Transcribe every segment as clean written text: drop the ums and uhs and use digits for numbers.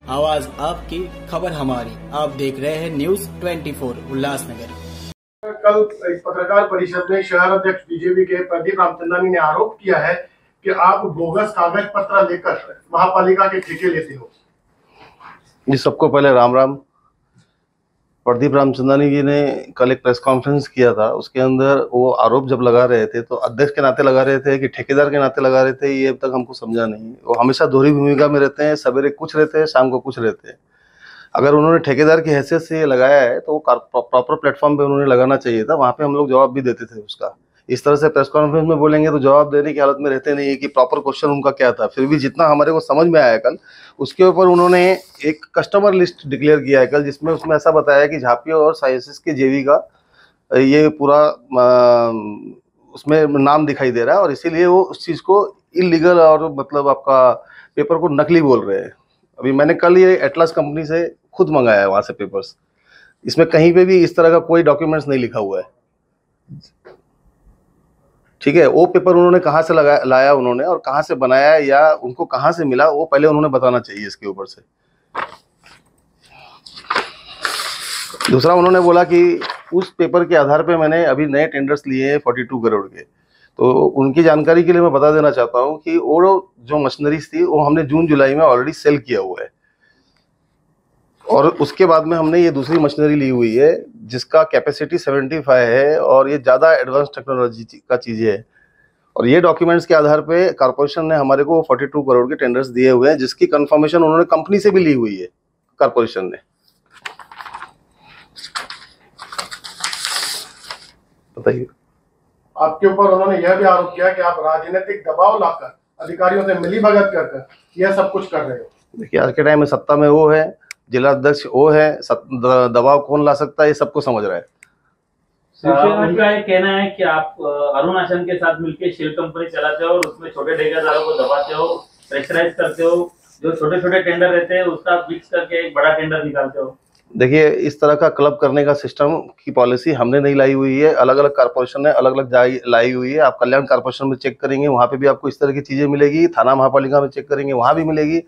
आवाज आपकी, खबर हमारी। आप देख रहे हैं न्यूज 24 उल्लासनगर। कल एक पत्रकार परिषद में शहर अध्यक्ष बीजेपी के प्रदीप रामचंदानी ने आरोप किया है कि आप बोगस कागज पत्र लेकर महापालिका के ठेके लेते हो। जी, सबको पहले राम राम। प्रदीप रामचंदानी जी ने कल एक प्रेस कॉन्फ्रेंस किया था, उसके अंदर वो आरोप जब लगा रहे थे तो अध्यक्ष के नाते लगा रहे थे कि ठेकेदार के नाते लगा रहे थे, ये अब तक हमको समझा नहीं। वो हमेशा दोहरी भूमिका में रहते हैं, सवेरे कुछ रहते हैं, शाम को कुछ रहते हैं। अगर उन्होंने ठेकेदार की हैसियत से ये लगाया है तो वो प्रॉपर प्लेटफॉर्म पे उन्होंने लगाना चाहिए था, वहाँ पे हम लोग जवाब भी देते थे उसका। इस तरह से प्रेस कॉन्फ्रेंस में बोलेंगे तो जवाब देने की हालत में रहते नहीं है कि प्रॉपर क्वेश्चन उनका क्या था। फिर भी जितना हमारे को समझ में आया कल, उसके ऊपर उन्होंने एक कस्टमर लिस्ट डिक्लेयर किया है कल, जिसमें उसमें ऐसा बताया कि झापी और साइंसेस के जेवी का ये पूरा उसमें नाम दिखाई दे रहा है और इसीलिए वो उस चीज़ को इलीगल और मतलब आपका पेपर को नकली बोल रहे हैं। अभी मैंने कल ये एटलस कंपनी से खुद मंगाया है वहाँ से पेपर्स, इसमें कहीं पे भी इस तरह का कोई डॉक्यूमेंट्स नहीं लिखा हुआ है। ठीक है, वो पेपर उन्होंने कहाँ से लाया उन्होंने और कहाँ से बनाया या उनको कहाँ से मिला, वो पहले उन्होंने बताना चाहिए इसके ऊपर से। दूसरा, उन्होंने बोला कि उस पेपर के आधार पे मैंने अभी नए टेंडर्स लिए हैं 42 करोड़ के। तो उनकी जानकारी के लिए मैं बता देना चाहता हूँ कि वो जो मशीनरीज थी वो हमने जून जुलाई में ऑलरेडी सेल किया हुआ है और उसके बाद में हमने ये दूसरी मशीनरी ली हुई है जिसका कैपेसिटी 75 है और ये ज़्यादा एडवांस टेक्नोलॉजी का चीज़ें है। और ये डॉक्यूमेंट्स के आधार पे कॉर्पोरेशन ने हमारे को 42 करोड़ के टेंडर्स दिए हुए हैं, जिसकी कंफर्मेशन उन्होंने कंपनी से भी ली हुई है कॉर्पोरेशन ने। बताइए। आपके ऊपर उन्होंने यह भी आरोप किया कि आप राजनीतिक दबाव लाकर अधिकारियों से मिलीभगत कर यह सब कुछ कर रहे हो। देखिए, आज के टाइम में सत्ता में वो है, जिला अध्यक्ष वो है, दबाव कौन ला सकता है ये सबको समझ रहा है। उनका ये कहना है कि आप अरुण आसन के साथ मिलकर शेल कंपनी चलाते हो और उसमें छोटे ठेकेदारों को दबाते हो, प्रेशराइज करते हो, जो छोटे छोटे टेंडर रहते हैं उसका मिक्स करके एक बड़ा टेंडर निकालते हो। देखिए, इस तरह का क्लब करने का सिस्टम की पॉलिसी हमने नहीं लाई हुई है, अलग अलग कॉर्पोरेशन ने अलग अलग लाई हुई है। आप कल्याण कॉर्पोरेशन में चेक करेंगे, वहाँ पे भी आपको इस तरह की चीजें मिलेगी। थाना महापालिका में चेक करेंगे, वहाँ भी मिलेगी।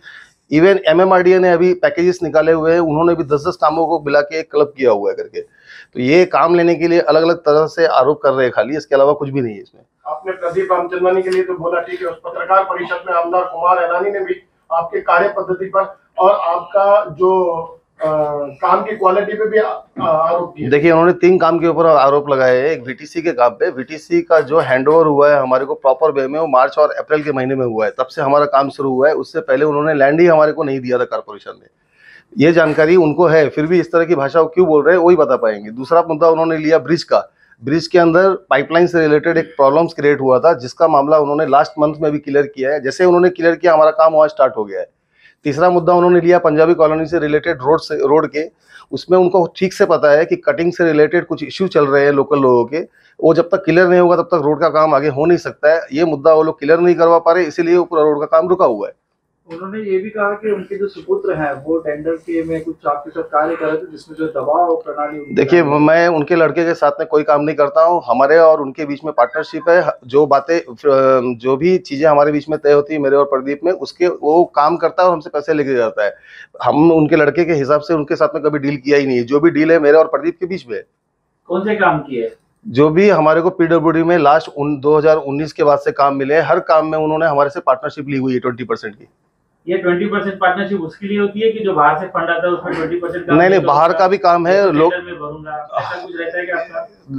इवन MMRDA ने अभी पैकेजेस निकाले हुए हैं, उन्होंने भी 10-10 कामों को मिला के एक क्लब किया हुआ है करके। तो ये काम लेने के लिए अलग अलग तरह से आरोप कर रहे हैं खाली, इसके अलावा कुछ भी नहीं है इसमें। आपने प्रदीप रामचंदानी के लिए तो बोला, ठीक है, उस पत्रकार परिषद में आमदार कुमार ऐलानी ने भी आपके कार्य पद्धति पर और आपका जो काम की क्वालिटी पे भी आरोप किया। देखिए, उन्होंने 3 काम के ऊपर आरोप लगाए हैं। एक VTC के काम पे, VTC का जो हैंडओवर हुआ है हमारे को प्रॉपर वे में, वो मार्च और अप्रैल के महीने में हुआ है, तब से हमारा काम शुरू हुआ है। उससे पहले उन्होंने लैंड ही हमारे को नहीं दिया था कॉर्पोरेशन ने। ये जानकारी उनको है, फिर भी इस तरह की भाषा क्यों बोल रहे हैं वही बता पाएंगे। दूसरा मुद्दा उन्होंने लिया ब्रिज का। ब्रिज के अंदर पाइपलाइन से रिलेटेड एक प्रॉब्लम्स क्रिएट हुआ था, जिसका मामला उन्होंने लास्ट मंथ में भी क्लियर किया है। जैसे उन्होंने क्लियर किया, हमारा काम वहाँ स्टार्ट हो गया है। तीसरा मुद्दा उन्होंने लिया पंजाबी कॉलोनी से रिलेटेड रोड के, उसमें उनको ठीक से पता है कि कटिंग से रिलेटेड कुछ इश्यू चल रहे हैं लोकल लोगों के, वो जब तक क्लियर नहीं होगा तब तक रोड का काम आगे हो नहीं सकता है। ये मुद्दा वो लोग क्लियर नहीं करवा पा रहे, इसीलिए वो पूरा रोड का काम रुका हुआ है। उन्होंने ये भी कहा कि उनके जो सुपुत्र हैं वो टेंडर के में कुछ आपके साथ कार्य कर रहे थे, जिसमें जो दबाव प्रणाली। देखिए, मैं उनके लड़के के साथ में कोई काम नहीं करता हूँ। हमारे और उनके बीच में पार्टनरशिप है। जो बातें, जो भी चीजें हमारे बीच में तय होती है मेरे और प्रदीप में, उसके वो काम करता है और हमसे पैसे लेके जाता है। हम उनके लड़के के हिसाब से उनके साथ में कभी डील किया ही नहीं है। जो भी डील है मेरे और प्रदीप के बीच में। कौन से काम किए? जो भी हमारे को PWD में लास्ट 2019 के बाद से काम मिले, हर काम में उन्होंने हमारे से पार्टनरशिप ली हुई है 20% की। ये 20% पार्टनरशिप उसके लिए होती है कि जो बाहर से फंड आता है उसमें 20% नहीं, बाहर का भी काम है।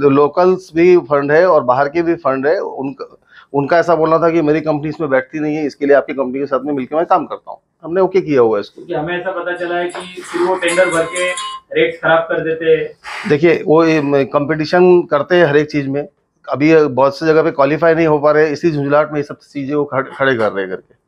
लोकल्स भी फंड है और बाहर के भी फंड है। उनका ऐसा बोलना था कि मेरी कंपनी इसमें बैठती नहीं है, इसके लिए आपकी कंपनी के साथ में मिलकर मैं काम करता हूँ। हमने ओके किया हुआ है इसको। क्योंकि हमें ऐसा पता चला है कि फिर वो टेंडर भर के रेट्स खराब कर देते हैं। देखिए, वो कंपटीशन करते हैं हर एक चीज में। अभी बहुत सी जगह पे क्वालिफाई नहीं हो पा रहे, इसी झुंझलाहट में ये सब चीजें वो खड़े कर रहे हैं करके।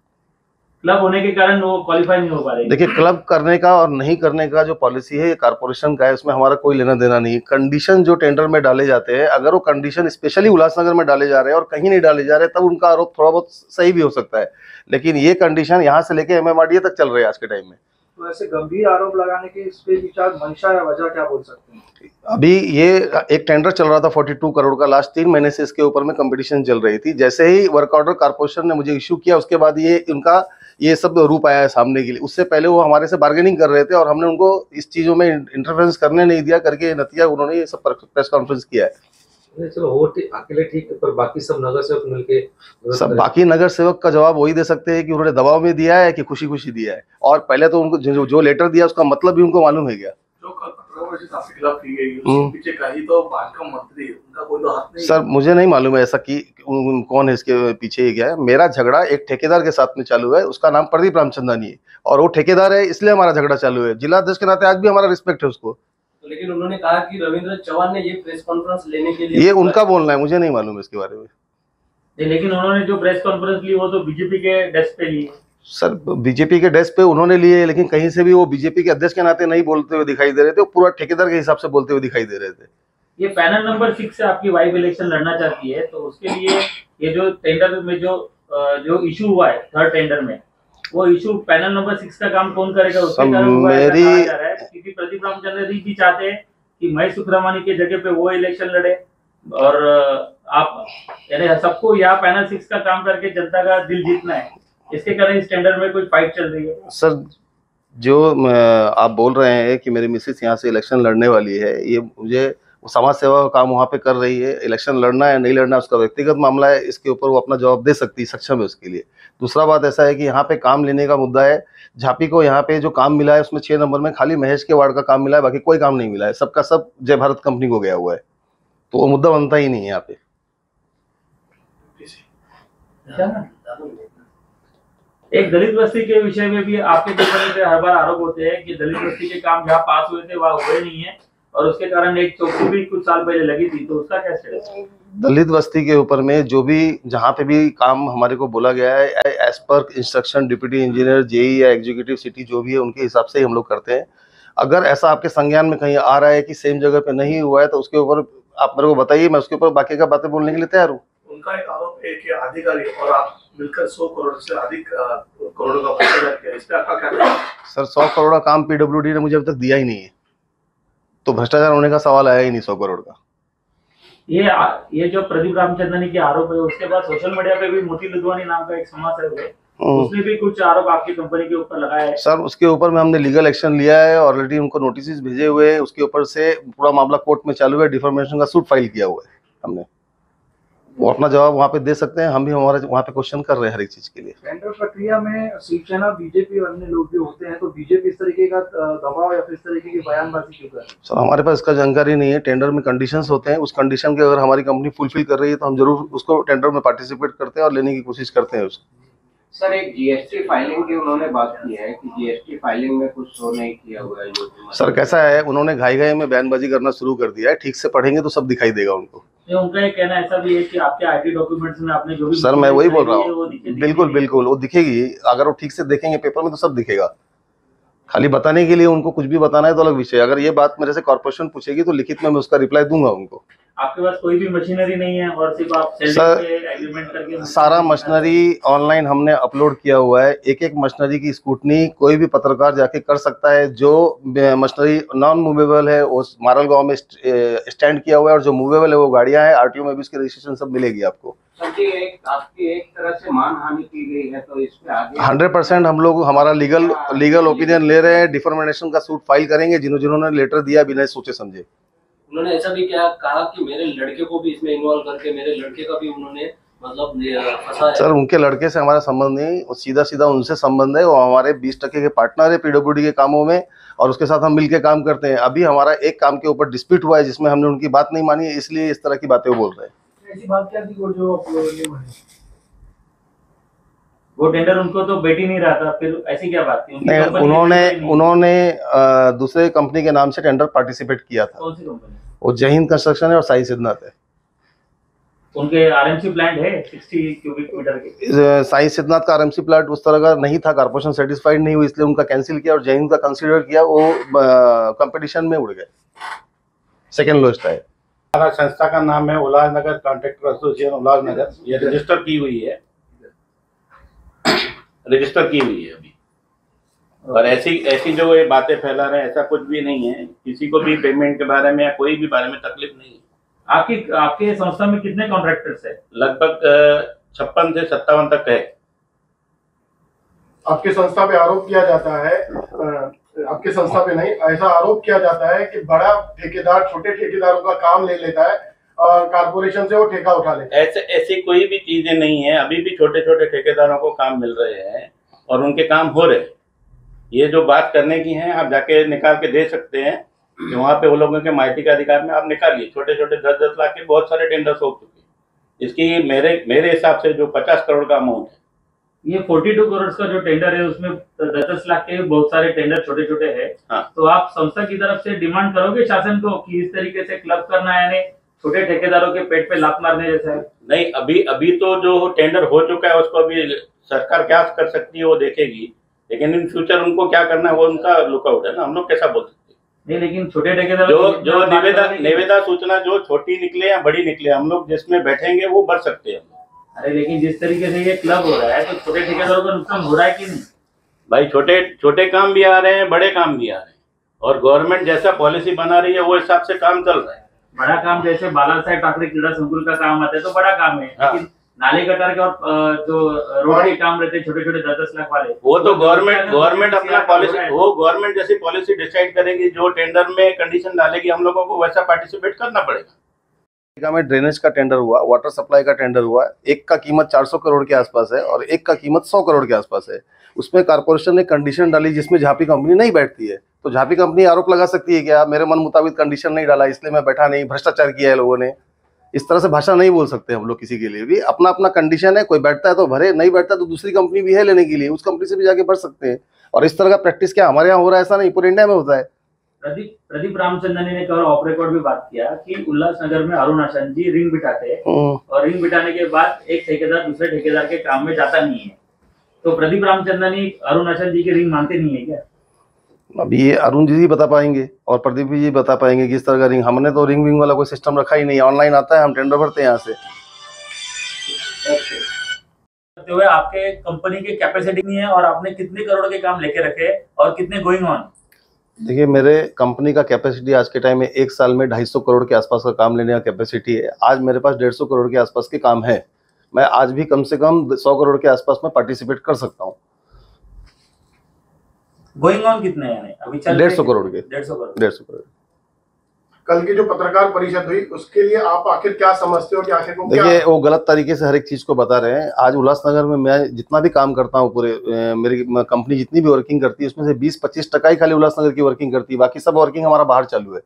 क्लब होने के कारण वो क्वालिफाई नहीं हो पा रहे। देखिए, क्लब करने का और नहीं करने का जो पॉलिसी है ये कॉर्पोरेशन का है, उसमें हमारा कोई लेना देना नहीं। कंडीशन जो टेंडर में डाले जाते हैं, अगर वो कंडीशन स्पेशली उल्लासनगर में डाले जा रहे हैं और कहीं नहीं डाले जा रहे, तब उनका आरोप थोड़ा बहुत सही भी हो सकता है। लेकिन ये कंडीशन यहाँ से लेके MMRDA तक चल रहे हैं आज के टाइम में। तो ऐसे गंभीर आरोप लगाने के इस पे विचार मंशा या वजह क्या बोल सकते हैं? अभी ये एक टेंडर चल रहा था 42 करोड़ का, लास्ट 3 महीने से इसके ऊपर में कंपटीशन चल रही थी। जैसे ही वर्क ऑर्डर कॉर्पोरेशन ने मुझे इश्यू किया, उसके बाद ये उनका ये सब रूप आया है सामने के लिए। उससे पहले वो हमारे से बार्गेनिंग कर रहे थे और हमने उनको इस चीज़ों में इंटरफेरेंस करने नहीं दिया, करके नतीजा उन्होंने ये सब प्रेस कॉन्फ्रेंस किया है। चलो वो अकेले ठीक है, पर बाकी सब नगर सेवक मिलके सब बाकी नगर सेवक का जवाब वही दे सकते हैं कि उन्होंने दबाव में दिया है कि खुशी खुशी दिया है। और पहले तो उनको जो लेटर दिया उसका मतलब भी उनको मालूम है क्या। जो आपके खिलाफ की गई उसके पीछे का ही तो बांधकाम मंत्री है, उनका कोई तो हाथ नहीं। सर मुझे नहीं मालूम है ऐसा कि कौन है इसके पीछे क्या है। मेरा झगड़ा एक ठेकेदार के साथ में चालू है, उसका नाम प्रदीप रामचंदानी है और वो ठेकेदार है, इसलिए हमारा झगड़ा चालू है। जिला अध्यक्ष के नाते आज भी हमारा रिस्पेक्ट है उसको। तो लेकिन उन्होंने कहा कि रविंद्र चौहान ने ये प्रेस कॉन्फ्रेंस लेने के लिए, ये उनका बोलना है, मुझे नहीं मालूम है इसके बारे में। लेकिन उन्होंने जो प्रेस कॉन्फ्रेंस ली वो तो बीजेपी के डेस्क पे ली। सर बीजेपी के डेस्क पे उन्होंने लिए, लेकिन कहीं से भी वो बीजेपी के अध्यक्ष के नाते नहीं बोलते हुए दिखाई दे रहे थे, वो पूरा ठेकेदार के हिसाब से बोलते हुए दिखाई दे रहे थे। ये पैनल नंबर 6 से आपकी वाइफ इलेक्शन लड़ना चाहती है, तो उसके लिए ये जो टेंडर में जो इशू हुआ है थर्ड टेंडर में, वो इशू पैनल नंबर 6 का काम कौन करेगा उसके कारण हुआ है, कहा जा रहा है। क्योंकि प्रदीप रामचंद्र जी चाहते हैं कि महेश सुखरामानी के जगह पे वो इलेक्शन लड़े और आप यानी सबको यहाँ पैनल 6 का काम करके जनता का दिल जीतना है, इसके कारण इस टेंडर में कोई फाइट चल रही है। सर जो आप बोल रहे हैं कि मेरी मिसेस यहाँ से इलेक्शन लड़ने वाली है, ये मुझे समाज सेवा का काम वहाँ पे कर रही है। इलेक्शन लड़ना है नहीं लड़ना उसका व्यक्तिगत मामला है, इसके ऊपर वो अपना जवाब दे सकती है, सक्षम है उसके लिए। दूसरा बात ऐसा है कि यहाँ पे काम लेने का मुद्दा है। झापी को यहाँ पे जो काम मिला है उसमें 6 नंबर में खाली महेश के वार्ड का काम मिला है, बाकी कोई काम नहीं मिला है, सबका सब जय भारत कंपनी को गया हुआ है, तो वो मुद्दा बनता ही नहीं है यहाँ पे। एक दलित बस्ती के विषय में भी आपके कंपनी पे हर बार आरोप होते हैं कि दलित बस्ती के काम जहाँ पास हुए थे वहाँ हुए नहीं है और उसके कारण एक चौकी भी कुछ साल पहले लगी थी, तो उसका क्या स्टेटस है? दलित बस्ती के ऊपर में जो भी जहाँ पे भी काम हमारे को बोला गया है, as per instruction deputy engineer JE या एग्जीक्यूटिव सिटी जो भी है उनके हिसाब से ही हम लोग करते हैं। अगर ऐसा आपके संज्ञान में कहीं आ रहा है कि सेम जगह पे नहीं हुआ है तो उसके ऊपर आप मेरे को बताइए, मैं उसके ऊपर बाकी का बातें बोलने के लिए तैयार हूँ। उनका एक आरोप है कि अधिकारी और आप मिलकर 100 करोड़ से अधिक करोड़ों का भ्रष्टाचार किया, इस पे आपका क्या कहना है? सर 100 करोड़ का काम पीडब्ल्यूडी ने मुझे अभी तक दिया ही नहीं है, तो भ्रष्टाचार होने का सवाल आया ही नहीं 100 करोड़ का। ये जो प्रदीप रामचंद्रनी के आरोप है, उसके बाद सोशल मीडिया पे भी मोती लुधवानी नाम का एक समाज सेवक है, उसने भी कुछ आरोप आपकी कंपनी के ऊपर लगाया है। सर उसके ऊपर में हमने लीगल एक्शन लिया है, ऑलरेडी उनको नोटिस भेजे हुए हैं, उसके ऊपर से पूरा मामला कोर्ट में चालू है, डिफॉर्मेशन का सूट फाइल किया हुआ है हमने। वो अपना जवाब वहाँ पे दे सकते हैं, हम भी हमारे वहाँ पे क्वेश्चन कर रहे हैं हर एक चीज के लिए। टेंडर प्रक्रिया में शिवसेना बीजेपी और अन्य लोग भी होते हैं, तो बीजेपी इस तरीके का दबाव या फिर इस तरीके की बयानबाजी क्यों कर रही है? सर हमारे पास इसका जानकारी नहीं है। टेंडर में कंडीशंस होते हैं, उस कंडीशन के अगर हमारी कंपनी फुलफिल कर रही है तो हम जरूर उसको टेंडर में पार्टिसिपेट करते हैं और लेने की कोशिश करते हैं उसको। सर एक जीएसटी फाइलिंग की उन्होंने बात की है कि जीएसटी फाइलिंग में कुछ शो नहीं किया हुआ है। सर कैसा है, उन्होंने घाई में बयानबाजी करना शुरू कर दिया है, ठीक से पढ़ेंगे तो सब दिखाई देगा उनको। उनका ये कहना ऐसा भी है कि आपके आईटी डॉक्यूमेंट्स में आपने जो भी सर मैं वही बोल रहा हूँ, बिल्कुल बिल्कुल वो दिखेगी, अगर वो ठीक से देखेंगे पेपर में तो सब दिखेगा। खाली बताने के लिए उनको कुछ भी बताना है तो अलग विषय। अगर ये बात मेरे से कॉर्पोरेशन पूछेगी तो लिखित में मैं उसका रिप्लाई दूंगा उनको। आपके पास कोई भी मशीनरी नहीं है और सिर्फ आप सर एग्रीमेंट करके सारा मशीनरी ऑनलाइन हमने अपलोड किया हुआ है। एक एक मशीनरी की स्कूटनी कोई भी पत्रकार जाके कर सकता है। जो मशीनरी नॉन मूवेबल है वो मारल गांव में स्टैंड किया हुआ है और जो मूवेबल है वो गाड़ियां हैं, आरटीओ में भी उसकी रजिस्ट्रेशन सब मिलेगी आपको। आपकी एक तरह से मानहानि की गई है, तो इस पे आगे 100% हम लोग हमारा लीगल ओपिनियन ले रहे हैं, डिफॉर्मेशन का सूट फाइल करेंगे जिन्होंने लेटर दिया बिना सोचे समझे। उन्होंने ऐसा भी कहा कि मेरे लड़के को भी इसमें इन्वॉल्व करके मेरे लड़के का भी उन्होंने मतलब फंसा है। सर उनके लड़के से हमारा संबंध नहीं, वो सीधा उनसे संबंध है। वो हमारे 20% के पार्टनर है पीडब्ल्यूडी के कामों में और उसके साथ हम मिलकर काम करते हैं। अभी हमारा एक काम के ऊपर डिस्प्यूट हुआ है जिसमें हमने उनकी बात नहीं मानी है, इसलिए इस तरह की बातें वो बोल रहे हैं। ऐसी बात क्या थी वो जो नहीं मानी? वो टेंडर उनको तो बेटी नहीं रहा था, फिर ऐसी क्या बात थी? उन्होंने दूसरे कंपनी के नाम से टेंडर पार्टिसिपेट किया था। कौन सी कंपनी? वो जय हिंद कंस्ट्रक्शन है और साई सिद्धनाथ है। उनके आरएमसी प्लांट है 60 क्यूबिक मीटर के। साई सिद्धनाथ का आरएमसी प्लांट उस तरह का नहीं था, कॉर्पोरेशन सेटिस्फाइड नहीं हुई इसलिए उनका कैंसिल किया और जय हिंद का कंसीडर किया। वो कंपटीशन में उड़ गए, सेकेंड लोएस्ट है। हमारा संस्था का नाम है उल्लासनगर कॉन्ट्रैक्टर एसोसिएशन उल्लासनगर। ये रजिस्टर की हुई है, रजिस्टर की हुई है अभी। और ऐसी जो ये बातें फैला रहे हैं ऐसा कुछ भी नहीं है। किसी को भी पेमेंट के बारे में या कोई भी बारे में तकलीफ नहीं है। आपके संस्था में कितने कॉन्ट्रैक्टर्स है? लगभग 56 से 57 तक है। आपके संस्था पे आरोप किया जाता है, आपके संस्था पे नहीं, ऐसा आरोप किया जाता है कि बड़ा ठेकेदार छोटे ठेकेदारों का काम ले लेता है और कारपोरेशन से वो ठेका उठा लेता है। ऐसी कोई भी चीजें नहीं है। अभी भी छोटे छोटे ठेकेदारों को काम मिल रहे हैं और उनके काम हो रहे हैं। ये जो बात करने की है आप जाके निकाल के दे सकते हैं, वहाँ पे वो लोगों के माहिती के अधिकार में आप निकालिए। छोटे छोटे 10-10 लाख के बहुत सारे टेंडर्स हो चुके हैं। इसकी मेरे हिसाब से जो 50 करोड़ का अमाउंट है, ये 42 करोड़ का जो टेंडर है उसमें 10-10 लाख के बहुत सारे टेंडर छोटे छोटे हैं। हाँ। तो आप संस्था की तरफ से डिमांड करोगे शासन को कि इस तरीके से क्लब करना है, यानी छोटे ठेकेदारों के पेट पे लात मारने जैसा है? नहीं, अभी तो जो टेंडर हो चुका है उसको अभी सरकार क्या कर सकती है वो देखेगी, लेकिन इन फ्यूचर उनको क्या करना है वो उनका लुकआउट है ना। हम लोग कैसा बोल सकते हैं? नहीं, लेकिन छोटे ठेकेदारों जो निविदा सूचना जो छोटी निकले या बड़ी निकले, हम लोग जिसमें बैठेंगे वो बढ़ सकते हैं। अरे लेकिन जिस तरीके से ये क्लब हो रहा है तो छोटे ठेकेदारों का नुकसान हो रहा है कि नहीं? भाई छोटे काम भी आ रहे हैं, बड़े काम भी आ रहे हैं, और गवर्नमेंट जैसा पॉलिसी बना रही है वो हिसाब से काम चल रहा है। बड़ा काम जैसे बाला साहेब ठाकरे क्रीड़ा संकुल का काम आता है तो बड़ा काम है। हाँ। लेकिन नाले गटार के और जो रोड के काम रहते हैं छोटे छोटे 10-10 लाख वाले, वो तो गवर्नमेंट अपना पॉलिसी, वो गवर्नमेंट जैसी पॉलिसी डिसाइड करेगी, जो टेंडर में कंडीशन डालेगी हम लोगों को वैसा पार्टिसिपेट करना पड़ेगा। में ड्रेनेज का टेंडर हुआ, वाटर सप्लाई का टेंडर हुआ, एक का कीमत 400 करोड़ के आसपास है और एक का कीमत 100 करोड़ के आसपास है। उसमें कारपोरेशन ने कंडीशन डाली जिसमें झापी कंपनी नहीं बैठती है, तो झापी कंपनी आरोप लगा सकती है कि आप मेरे मन मुताबिक कंडीशन नहीं डाला इसलिए मैं बैठा नहीं, भ्रष्टाचार किया है लोगों ने। इस तरह से भाषा नहीं बोल सकते हम लोग किसी के लिए भी। अपना अपना कंडीशन है, कोई बैठता है तो भरे, नहीं बैठता तो दूसरी कंपनी भी है लेने के लिए, उस कंपनी से भी जाके भर सकते हैं। और इस तरह का प्रैक्टिस क्या हमारे यहाँ हो रहा है? ऐसा नहीं, पूरे इंडिया में होता है। प्रदीप रामचंद्रनी ने कल ऑफ रिकॉर्ड भी बात किया कि उल्लासनगर में अरुण आशन जी रिंग बिठाते हैं और रिंग बिठाने के बाद एक ठेकेदार दूसरे ठेकेदार के काम में जाता नहीं है। तो प्रदीप रामचंद्रनी अरुण आशन जी की रिंग मानते नहीं है क्या? अब ये अरुण जी बता पाएंगे और प्रदीप जी बता पाएंगे कि इस तरह का रिंग, हमने तो रिंग विंग वाला कोई सिस्टम रखा ही नहीं। ऑनलाइन आता है, हम टेंडर भरते हैं यहाँ से। करते हुए आपके कंपनी की कैपेसिटी नहीं है और आपने कितने करोड़ के काम लेके रखे और कितने गोइंग ऑन? देखिए, मेरे कंपनी का कैपेसिटी आज के टाइम में एक साल में 250 करोड़ के आसपास का काम लेने का कैपेसिटी है। आज मेरे पास 150 करोड़ के आसपास के काम है। मैं आज भी कम से कम 100 करोड़ के आसपास में पार्टिसिपेट कर सकता हूँ। गोइंग ऑन कितने हैं अभी? 150 करोड़ के। 150 करोड़। कल की जो पत्रकार परिषद हुई उसके लिए आप आखिर क्या समझते हो कि आखिर को क्या? देखिए, वो गलत तरीके से हर एक चीज को बता रहे हैं। आज उल्लासनगर में मैं जितना भी काम करता हूँ, पूरे मेरी कंपनी जितनी भी वर्किंग करती है उसमें से 20-25% ही खाली उल्लासनगर की वर्किंग करती है, बाकी सब वर्किंग हमारा बाहर चालू है।